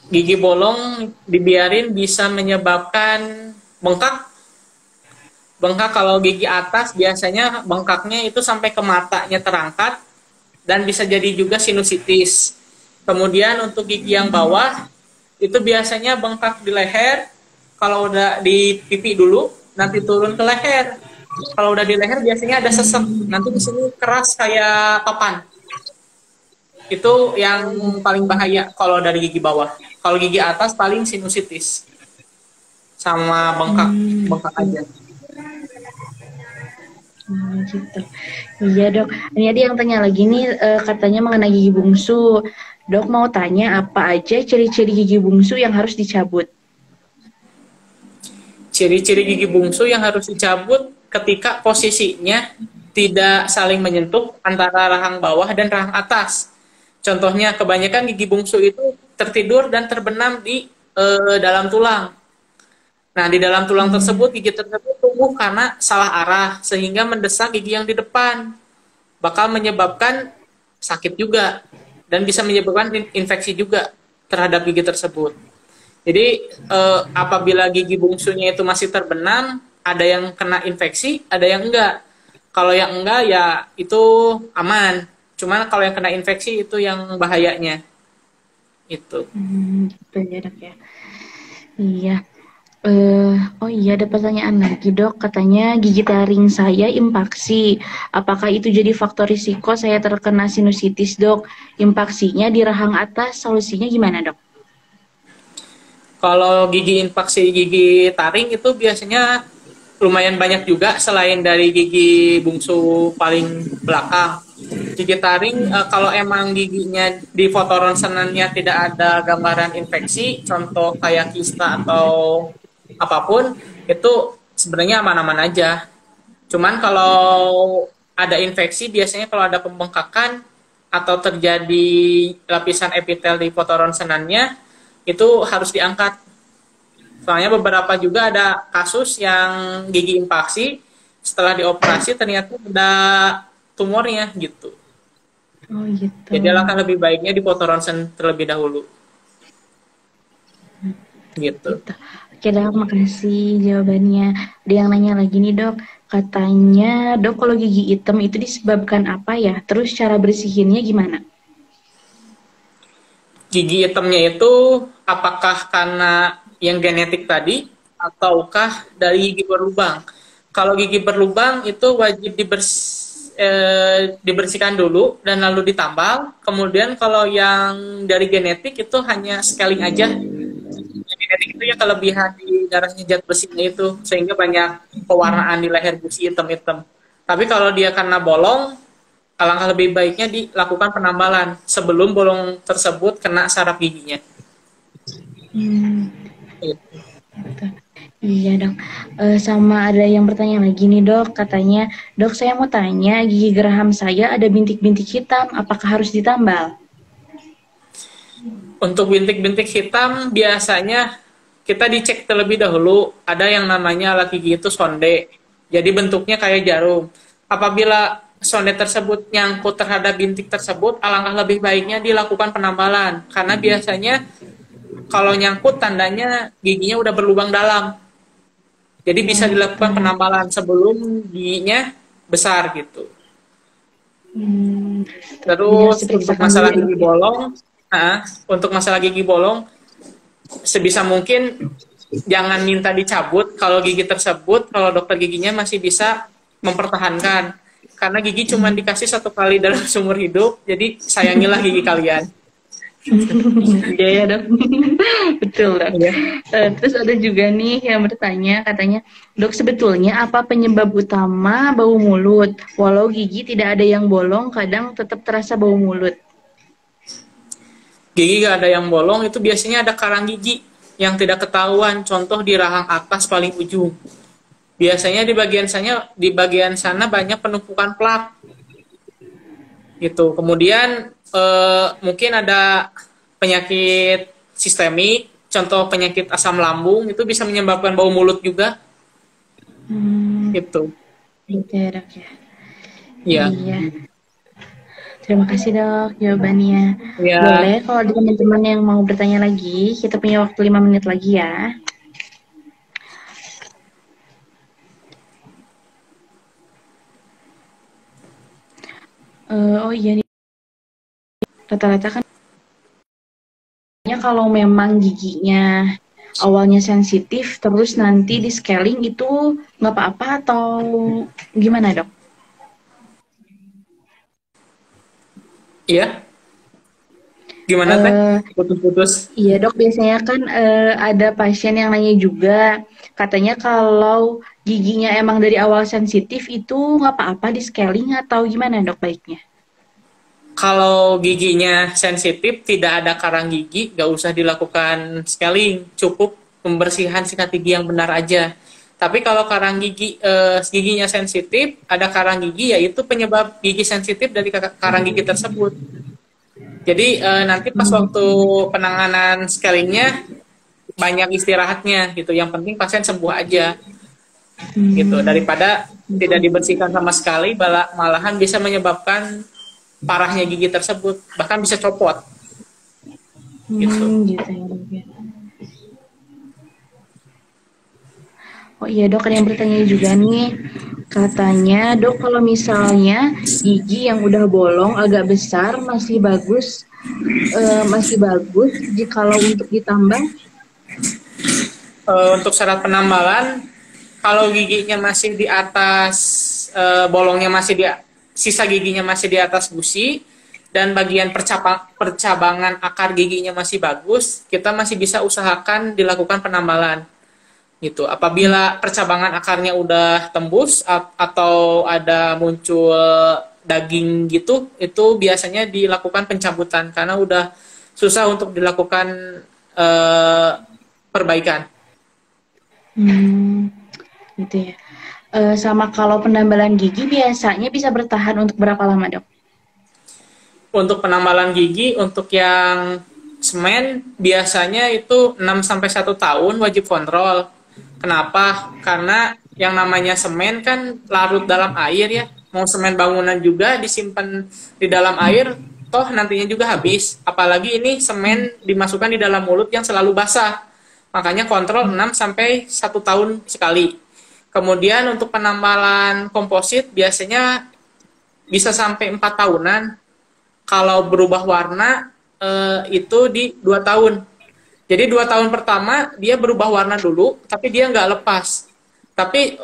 Gigi bolong dibiarin bisa menyebabkan bengkak. Bengkak kalau gigi atas biasanya bengkaknya itu sampai ke matanya terangkat dan bisa jadi juga sinusitis. Kemudian untuk gigi yang bawah itu biasanya bengkak di leher. Kalau udah di pipi dulu, nanti turun ke leher. Kalau udah di leher biasanya ada sesek. Nanti di sini keras kayak papan. Itu yang paling bahaya kalau dari gigi bawah. Kalau gigi atas paling sinusitis sama bengkak aja. Gitu. Iya dok. Ini ada yang tanya lagi nih, katanya mengenai gigi bungsu. Dok mau tanya apa aja ciri-ciri gigi bungsu yang harus dicabut? Ciri-ciri gigi bungsu yang harus dicabut ketika posisinya tidak saling menyentuh antara rahang bawah dan rahang atas. Contohnya kebanyakan gigi bungsu itu tertidur dan terbenam di dalam tulang. Nah, di dalam tulang tersebut, gigi tersebut tumbuh karena salah arah, sehingga mendesak gigi yang di depan. Bakal menyebabkan sakit juga, dan bisa menyebabkan infeksi juga terhadap gigi tersebut. Jadi, apabila gigi bungsunya itu masih terbenam, ada yang kena infeksi, ada yang enggak. Kalau yang enggak, ya itu aman. Cuman kalau yang kena infeksi, itu yang bahayanya. Itu. Gitu ya dok ya. Iya. Oh iya, ada pertanyaan lagi dok, katanya gigi taring saya impaksi, apakah itu jadi faktor risiko saya terkena sinusitis dok? Impaksinya di rahang atas, solusinya gimana dok? Kalau gigi impaksi gigi taring itu biasanya lumayan banyak juga selain dari gigi bungsu paling belakang. Gigi taring kalau emang giginya di foto ronsenannya tidak ada gambaran infeksi, contoh kayak kista atau apapun, itu sebenarnya aman-aman aja. Cuman kalau ada infeksi, biasanya kalau ada pembengkakan atau terjadi lapisan epitel di foto ronsenannya, itu harus diangkat. Soalnya beberapa juga ada kasus yang gigi impaksi, setelah dioperasi ternyata ada tumornya gitu. Oh gitu. Jadi alangkah lebih baiknya di foto ronsen terlebih dahulu. Gitu. Oke dok, makasih jawabannya. Ada yang nanya lagi nih dok, katanya dok kalau gigi hitam itu disebabkan apa ya? Terus cara bersihinnya gimana? gigi hitamnya itu apakah karena yang genetik tadi ataukah dari gigi berlubang. Kalau gigi berlubang itu wajib dibersihkan dulu dan lalu ditambal. Kemudian kalau yang dari genetik itu hanya scaling aja. Genetik itu ya kelebihan di darahnya zat besinya itu sehingga banyak pewarnaan di leher gusi hitam-hitam. Tapi kalau dia karena bolong, alangkah lebih baiknya dilakukan penambalan sebelum bolong tersebut kena saraf giginya. Betul. Iya dok. Sama ada yang bertanya lagi nih dok, katanya, dok saya mau tanya gigi geraham saya ada bintik-bintik hitam, apakah harus ditambal? Untuk bintik-bintik hitam biasanya kita dicek terlebih dahulu. Ada yang namanya alat gigi itu sonde. Jadi bentuknya kayak jarum. Apabila sonde tersebut nyangkut terhadap bintik tersebut, alangkah lebih baiknya dilakukan penambalan. Karena biasanya kalau nyangkut tandanya giginya udah berlubang dalam. Jadi bisa dilakukan penambalan sebelum giginya besar gitu. Terus untuk masalah gigi bolong, untuk masalah gigi bolong, sebisa mungkin jangan minta dicabut kalau gigi tersebut, kalau dokter giginya masih bisa mempertahankan. Karena gigi cuma dikasih 1 kali dalam seumur hidup, jadi sayangilah gigi kalian. Iya ya dok, betul dok. Ya. Terus ada juga nih yang bertanya, katanya, dok sebetulnya apa penyebab utama bau mulut? Walau gigi tidak ada yang bolong, kadang tetap terasa bau mulut. Gigi gak ada yang bolong, itu biasanya ada karang gigi yang tidak ketahuan. Contoh di rahang atas paling ujung. Biasanya di bagian sana banyak penumpukan plak. Gitu. Kemudian mungkin ada penyakit sistemik, contoh penyakit asam lambung itu bisa menyebabkan bau mulut juga. Gitu. Gitu ya dok ya. Iya. Iya. Terima kasih dok jawabannya. Ya. Boleh kalau ada teman-teman yang mau bertanya lagi, kita punya waktu 5 menit lagi ya. Oh iya nih. Rata-rata kan kalau memang giginya awalnya sensitif terus nanti di scaling itu nggak apa-apa atau gimana dok? Iya. Gimana teh? Putus-putus. Iya dok, biasanya kan ada pasien yang nanya juga, katanya kalau giginya emang dari awal sensitif itu nggak apa-apa di scaling atau gimana dok baiknya? Kalau giginya sensitif, tidak ada karang gigi, nggak usah dilakukan scaling, cukup pembersihan sikat gigi yang benar aja. Tapi kalau karang giginya sensitif, ada karang gigi, yaitu penyebab gigi sensitif dari karang gigi tersebut. Jadi nanti pas waktu penanganan scalingnya banyak istirahatnya gitu. Yang penting pasien sembuh aja, gitu. Daripada tidak dibersihkan sama sekali, malahan bisa menyebabkan parahnya gigi tersebut, bahkan bisa copot. Gitu. Gitu ya. Oh iya dok, ada yang bertanya juga nih, katanya dok kalau misalnya gigi yang udah bolong agak besar masih bagus jikalau untuk ditambah? Untuk syarat penambalan, kalau giginya masih di atas, bolongnya masih sisa giginya masih di atas gusi, dan bagian percabangan akar giginya masih bagus, kita masih bisa usahakan dilakukan penambalan. Gitu. Apabila percabangan akarnya udah tembus atau ada muncul daging gitu, itu biasanya dilakukan pencabutan karena udah susah untuk dilakukan perbaikan. Gitu ya. Sama kalau penambalan gigi biasanya bisa bertahan untuk berapa lama dok? Untuk penambalan gigi, untuk yang semen biasanya itu 6-1 tahun wajib kontrol. Kenapa? Karena yang namanya semen kan larut dalam air ya. Mau semen bangunan juga disimpan di dalam air, toh nantinya juga habis. Apalagi ini semen dimasukkan di dalam mulut yang selalu basah. Makanya kontrol 6-1 tahun sekali. Kemudian untuk penambalan komposit biasanya bisa sampai 4 tahunan. Kalau berubah warna itu di 2 tahun. Jadi 2 tahun pertama dia berubah warna dulu, tapi dia nggak lepas. Tapi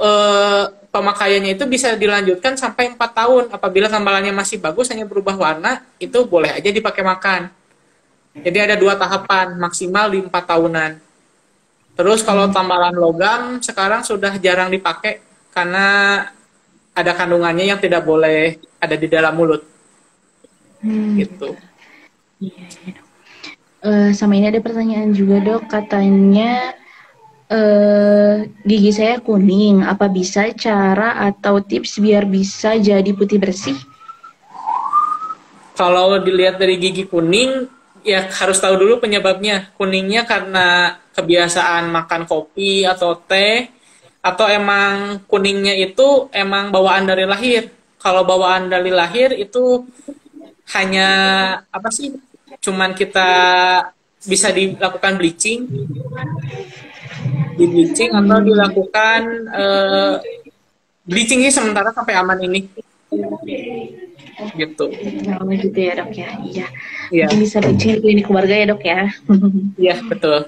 pemakaiannya itu bisa dilanjutkan sampai 4 tahun. Apabila tambalannya masih bagus, hanya berubah warna, itu boleh aja dipakai makan. Jadi ada 2 tahapan, maksimal di 4 tahunan. Terus kalau tambalan logam sekarang sudah jarang dipakai karena ada kandungannya yang tidak boleh ada di dalam mulut. Gitu. Iya, iya, Dok. Sama ini ada pertanyaan juga, Dok. Katanya gigi saya kuning. Apa bisa cara atau tips biar bisa jadi putih bersih? Kalau dilihat dari gigi kuning, ya harus tahu dulu penyebabnya. Kuningnya karena kebiasaan makan kopi atau teh, atau emang kuningnya itu emang bawaan dari lahir. Kalau bawaan dari lahir itu hanya apa sih? Cuman kita bisa dilakukan bleaching, di bleaching atau dilakukan bleaching sih sementara sampai aman ini. Gitu. Oh gitu ya, Dok ya. Iya. Iya. Mungkin bisa bleaching di klinik keluarga ya, Dok ya. Iya, betul.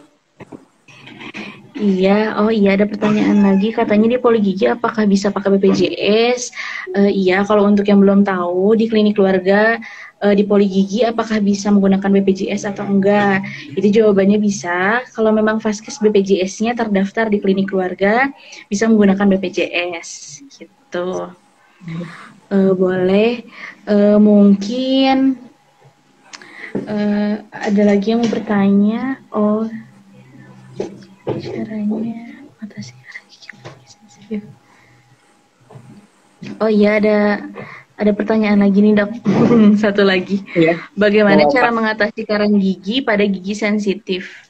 Iya, oh iya ada pertanyaan lagi. Katanya di poli gigi apakah bisa pakai BPJS? Iya, kalau untuk yang belum tahu di klinik keluarga di poli gigi apakah bisa menggunakan BPJS atau enggak? Jadi jawabannya bisa. Kalau memang vaskes BPJS-nya terdaftar di klinik keluarga bisa menggunakan BPJS. Gitu. Boleh. Mungkin ada lagi yang mau bertanya. Oh. Caranya atasi gigi sensitif. Oh iya ada pertanyaan lagi nih, Dok. Satu lagi. Iya. Bagaimana cara mengatasi karang gigi pada gigi sensitif?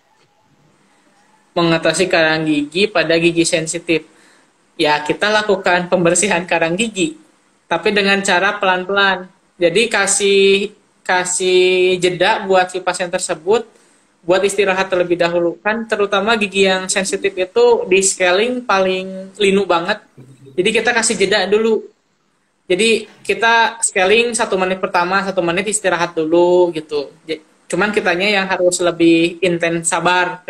Mengatasi karang gigi pada gigi sensitif. Ya, kita lakukan pembersihan karang gigi, tapi dengan cara pelan-pelan. Jadi kasih jeda buat si pasien tersebut buat istirahat terlebih dahulu. Kan terutama gigi yang sensitif itu di scaling paling linu banget. Jadi kita kasih jeda dulu. Jadi kita scaling 1 menit pertama, 1 menit istirahat dulu gitu. Cuman kitanya yang harus lebih intens sabar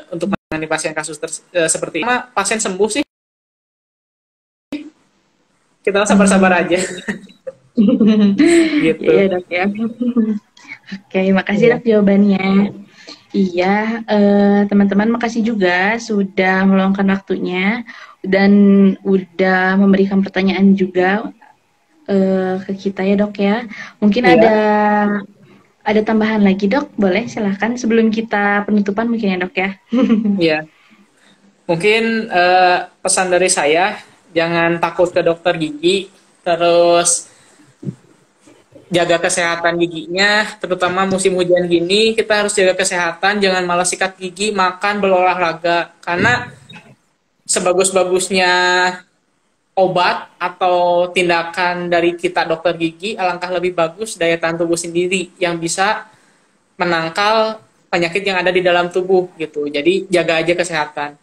untuk menangani pasien kasus seperti ini. Pasien sembuh sih, kita sabar-sabar aja. Gitu. Iya, Dok ya. Oke, makasih Dok jawabannya. Iya, teman-teman makasih juga sudah meluangkan waktunya dan udah memberikan pertanyaan juga ke kita ya, Dok ya. Mungkin ada tambahan lagi, Dok? Boleh, silahkan sebelum kita penutupan mungkin ya, Dok ya. Iya. Mungkin pesan dari saya, jangan takut ke dokter gigi, terus jaga kesehatan giginya, terutama musim hujan gini, kita harus jaga kesehatan, jangan malas sikat gigi, makan, berolahraga. Karena sebagus-bagusnya obat atau tindakan dari kita dokter gigi, alangkah lebih bagus daya tahan tubuh sendiri yang bisa menangkal penyakit yang ada di dalam tubuh gitu. Jadi jaga aja kesehatan.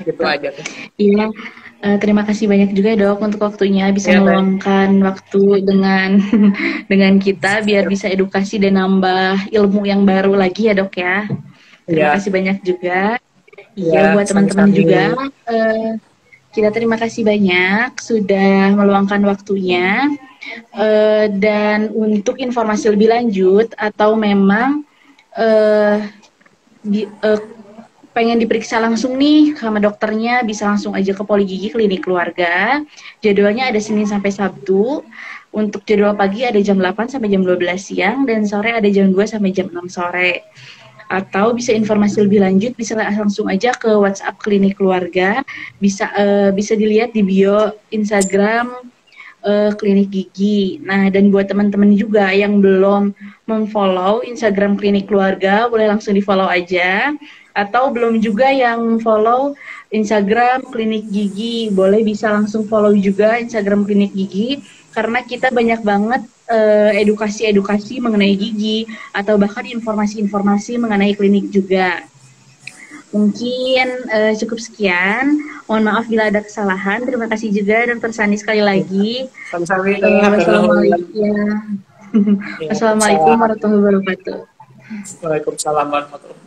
Gitu aja. Iya. Terima kasih banyak juga, Dok, untuk waktunya bisa meluangkan waktu dengan kita biar bisa edukasi dan nambah ilmu yang baru lagi ya, Dok ya. Terima kasih banyak juga. Iya, buat teman-teman juga. Kita terima kasih banyak sudah meluangkan waktunya. Dan untuk informasi lebih lanjut atau memang pengen diperiksa langsung nih sama dokternya, bisa langsung aja ke Poli Gigi Klinik Keluarga. Jadwalnya ada Senin sampai Sabtu. Untuk jadwal pagi ada jam 8 sampai jam 12 siang, dan sore ada jam 2 sampai jam 6 sore. Atau bisa informasi lebih lanjut, bisa langsung aja ke WhatsApp Klinik Keluarga. Bisa dilihat di bio Instagram Klinik Gigi. Nah, dan buat teman-teman juga yang belum memfollow Instagram Klinik Keluarga, boleh langsung di-follow aja. Atau belum juga yang follow Instagram Klinik Gigi, boleh bisa langsung follow juga Instagram Klinik Gigi, karena kita banyak banget edukasi-edukasi mengenai gigi, atau bahkan informasi-informasi mengenai klinik juga. Mungkin cukup sekian. Mohon maaf bila ada kesalahan. Terima kasih juga Dr. Sani sekali lagi. Wassalamualaikum. Assalamualaikum warahmatullahi wabarakatuh. Waalaikumsalam warahmatullahi wabarakatuh.